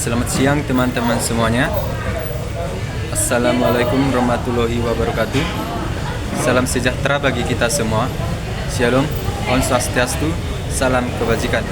Selamat siang teman-teman semuanya. Assalamualaikum warahmatullahi wabarakatuh. Salam sejahtera bagi kita semua. Shalom, Om Swastiastu, salam kebajikan.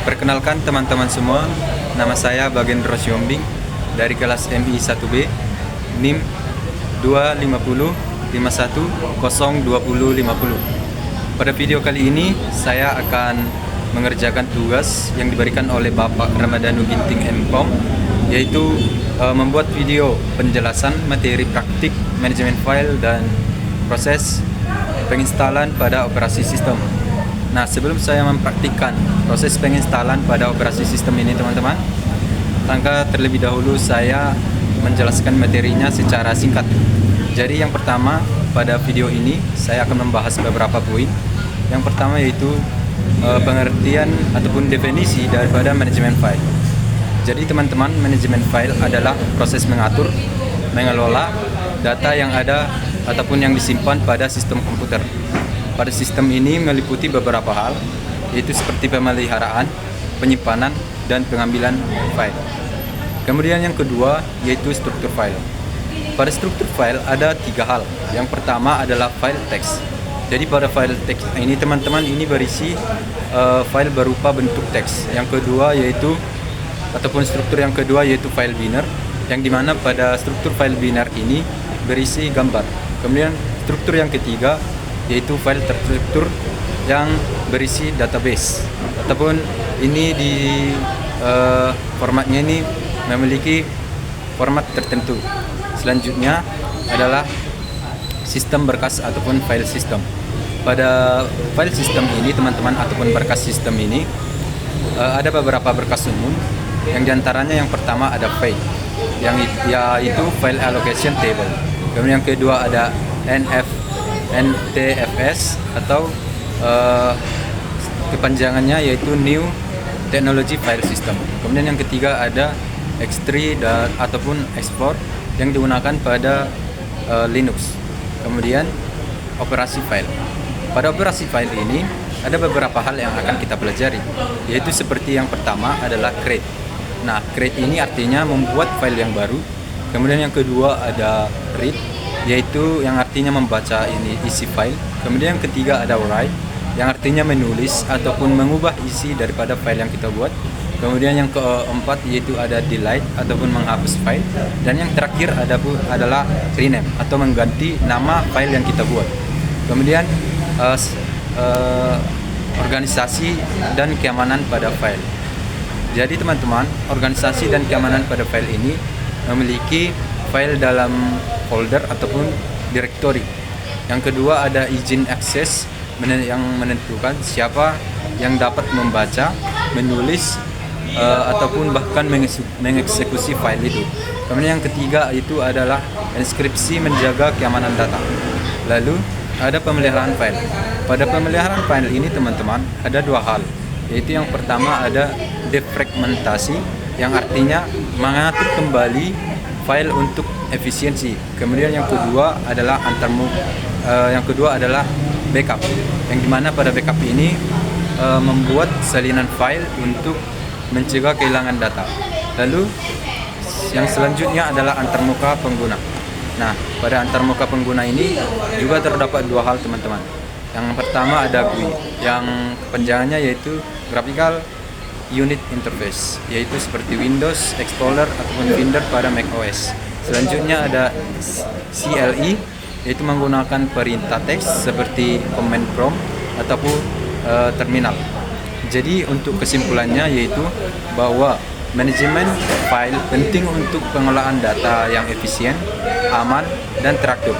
Perkenalkan teman-teman semua, nama saya Bagendro Siombing dari kelas MI 1B, NIM 25051012050. Pada video kali ini saya akan mengerjakan tugas yang diberikan oleh Bapak Ramadhanu Ginting MPom, yaitu membuat video penjelasan materi praktik manajemen file dan proses penginstalan pada operasi sistem. Nah, sebelum saya mempraktikkan proses penginstalan pada operasi sistem ini teman-teman, langkah terlebih dahulu saya menjelaskan materinya secara singkat. Jadi yang pertama, pada video ini saya akan membahas beberapa poin. Yang pertama yaitu pengertian ataupun definisi daripada manajemen file. Jadi teman-teman, manajemen file adalah proses mengatur, mengelola data yang ada ataupun yang disimpan pada sistem komputer. Pada sistem ini meliputi beberapa hal, yaitu seperti pemeliharaan, penyimpanan, dan pengambilan file. Kemudian yang kedua yaitu struktur file. Pada struktur file ada tiga hal. Yang pertama adalah file teks. Jadi pada file teks ini teman-teman, ini berisi file berupa bentuk teks. Yang kedua yaitu ataupun struktur yang kedua yaitu file biner, yang dimana pada struktur file biner ini berisi gambar. Kemudian struktur yang ketiga yaitu file terstruktur yang berisi database, ataupun ini di formatnya ini memiliki format tertentu. Selanjutnya adalah sistem berkas ataupun file system. Pada file system ini teman-teman ataupun berkas sistem ini ada beberapa berkas umum, yang diantaranya yang pertama ada file, yang yaitu file allocation table. Kemudian yang kedua ada NTFS atau kepanjangannya yaitu New Technology File System. Kemudian yang ketiga ada X3 ataupun Export yang digunakan pada Linux. Kemudian operasi file. Pada operasi file ini ada beberapa hal yang akan kita pelajari, yaitu seperti yang pertama adalah create. Nah, create ini artinya membuat file yang baru. Kemudian yang kedua ada read, yaitu yang artinya membaca ini isi file. Kemudian yang ketiga ada write, yang artinya menulis ataupun mengubah isi daripada file yang kita buat. Kemudian yang keempat yaitu ada delete ataupun menghapus file, dan yang terakhir adalah rename atau mengganti nama file yang kita buat. Kemudian organisasi dan keamanan pada file. Jadi teman-teman, organisasi dan keamanan pada file ini memiliki file dalam folder ataupun directory. Yang kedua ada izin akses yang menentukan siapa yang dapat membaca, menulis ataupun bahkan mengeksekusi file itu. Kemudian yang ketiga itu adalah inskripsi, menjaga keamanan data. Lalu ada pemeliharaan file. Pada pemeliharaan file ini teman-teman ada dua hal, yaitu yang pertama ada defragmentasi, yang artinya mengatur kembali file untuk efisiensi. Kemudian yang kedua adalah backup, yang dimana pada backup ini membuat salinan file untuk mencegah kehilangan data. Lalu yang selanjutnya adalah antarmuka pengguna. Nah, pada antarmuka pengguna ini juga terdapat dua hal teman-teman. Yang pertama ada GUI, yang kepanjangannya yaitu Graphical Unit Interface, yaitu seperti Windows, Explorer ataupun Finder pada macOS. Selanjutnya ada CLI, yaitu menggunakan perintah teks seperti command prompt ataupun terminal. Jadi untuk kesimpulannya yaitu bahwa manajemen file penting untuk pengelolaan data yang efisien, aman, dan teratur,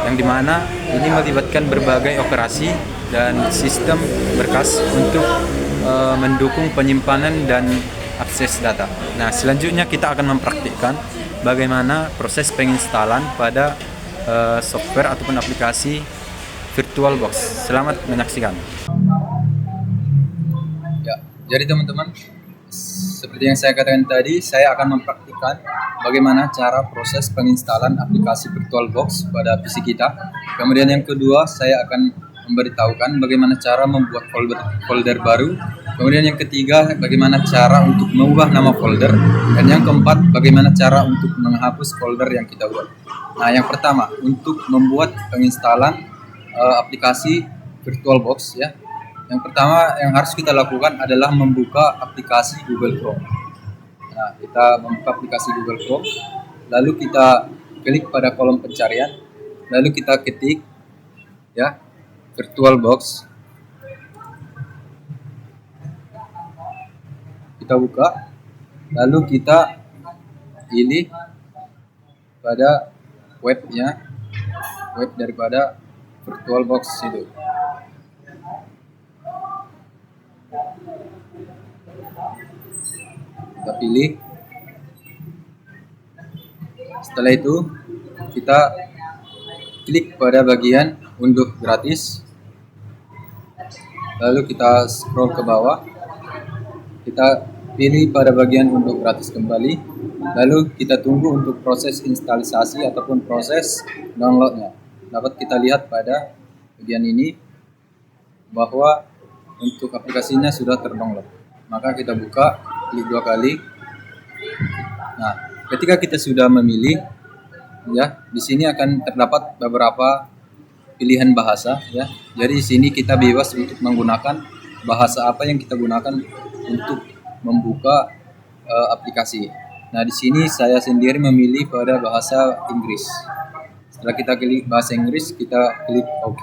yang dimana ini melibatkan berbagai operasi dan sistem berkas untuk mendukung penyimpanan dan akses data. Nah, selanjutnya kita akan mempraktikkan bagaimana proses penginstalan pada software ataupun aplikasi VirtualBox. Selamat menyaksikan. Ya, jadi teman-teman, seperti yang saya katakan tadi, saya akan mempraktikkan bagaimana cara proses penginstalan aplikasi VirtualBox pada PC kita. Kemudian yang kedua, saya akan memberitahukan bagaimana cara membuat folder baru. Kemudian yang ketiga, bagaimana cara untuk mengubah nama folder. Dan yang keempat, bagaimana cara untuk menghapus folder yang kita buat. Nah, yang pertama, untuk membuat penginstalan aplikasi VirtualBox ya. Yang pertama yang harus kita lakukan adalah membuka aplikasi Google Chrome. Nah, kita membuka aplikasi Google Chrome, lalu kita klik pada kolom pencarian, lalu kita ketik ya VirtualBox. Kita buka, lalu kita pilih pada webnya, web daripada VirtualBox itu. Kita pilih. Setelah itu kita klik pada bagian unduh gratis, lalu kita scroll ke bawah, kita pilih pada bagian unduh gratis kembali, lalu kita tunggu untuk proses instalisasi ataupun proses downloadnya. Dapat kita lihat pada bagian ini bahwa untuk aplikasinya sudah terdownload. Maka kita buka, klik 2 kali. Nah, ketika kita sudah memilih ya, di sini akan terdapat beberapa pilihan bahasa ya. Jadi di sini kita bebas untuk menggunakan bahasa apa yang kita gunakan untuk membuka aplikasi. Nah, di sini saya sendiri memilih pada bahasa Inggris. Setelah kita klik bahasa Inggris, kita klik OK.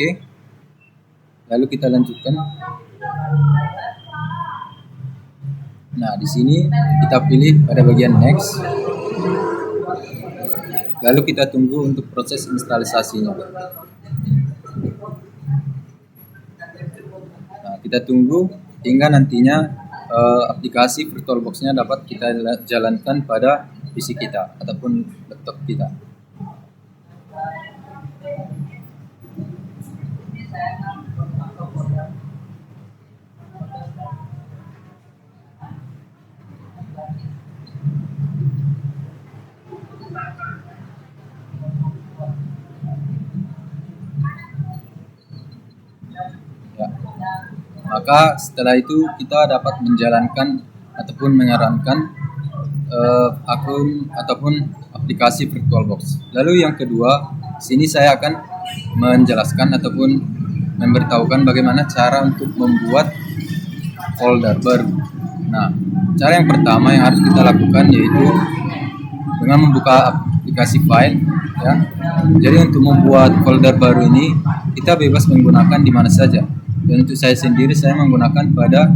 Lalu kita lanjutkan. Nah, di sini kita pilih pada bagian next. Lalu kita tunggu untuk proses instalisasinya. Nah, kita tunggu hingga nantinya aplikasi VirtualBox-nya dapat kita jalankan pada PC kita ataupun laptop kita. Ya. Maka setelah itu kita dapat menjalankan ataupun menyarankan akun ataupun aplikasi VirtualBox. Lalu yang kedua, sini saya akan menjelaskan ataupun memberitahukan bagaimana cara untuk membuat folder baru. Nah, cara yang pertama yang harus kita lakukan yaitu dengan membuka aplikasi file ya. Jadi untuk membuat folder baru ini kita bebas menggunakan di mana saja. Dan untuk saya sendiri saya menggunakan pada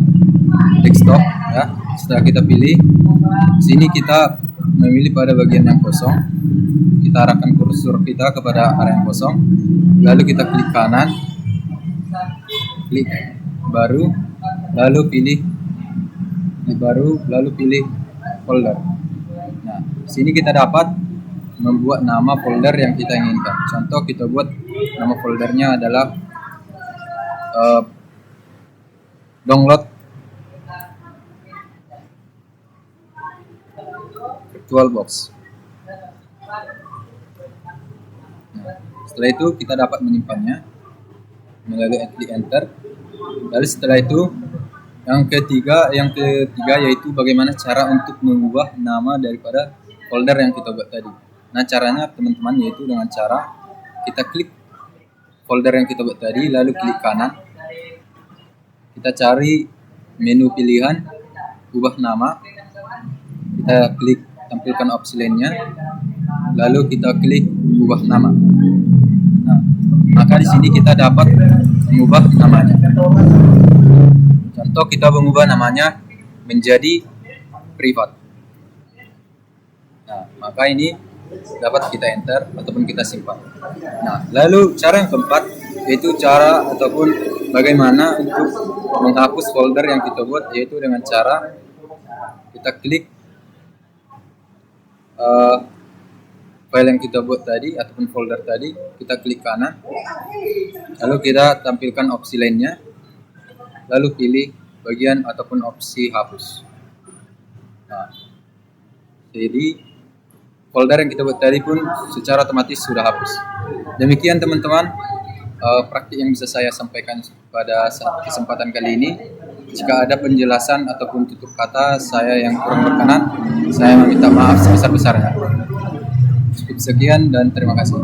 desktop ya. Setelah kita pilih, sini kita memilih pada bagian yang kosong. Kita arahkan kursor kita kepada area yang kosong. Lalu kita klik kanan, klik baru, lalu pilih baru, lalu pilih folder. Nah, sini kita dapat membuat nama folder yang kita inginkan. Contoh kita buat nama foldernya adalah download VirtualBox. Nah, setelah itu kita dapat menyimpannya melalui klik enter. Lalu setelah itu yang ketiga yaitu bagaimana cara untuk mengubah nama daripada folder yang kita buat tadi. Nah, caranya teman-teman yaitu dengan cara kita klik folder yang kita buat tadi, lalu klik kanan. Kita cari menu pilihan ubah nama. Kita klik tampilkan opsi lainnya. Lalu kita klik ubah nama. Nah, maka di sini kita dapat mengubah namanya. Contoh kita mengubah namanya menjadi privat. Nah, maka ini dapat kita enter ataupun kita simpan. Nah, lalu cara yang keempat yaitu cara ataupun bagaimana untuk menghapus folder yang kita buat, yaitu dengan cara kita klik file yang kita buat tadi ataupun folder tadi, kita klik kanan, lalu kita tampilkan opsi lainnya, lalu pilih bagian ataupun opsi hapus. Nah, jadi folder yang kita buat tadi pun secara otomatis sudah hapus. Demikian teman-teman praktik yang bisa saya sampaikan pada kesempatan kali ini. Jika ada penjelasan ataupun tutur kata saya yang kurang berkenan, saya meminta maaf sebesar-besarnya. Cukup sekian dan terima kasih.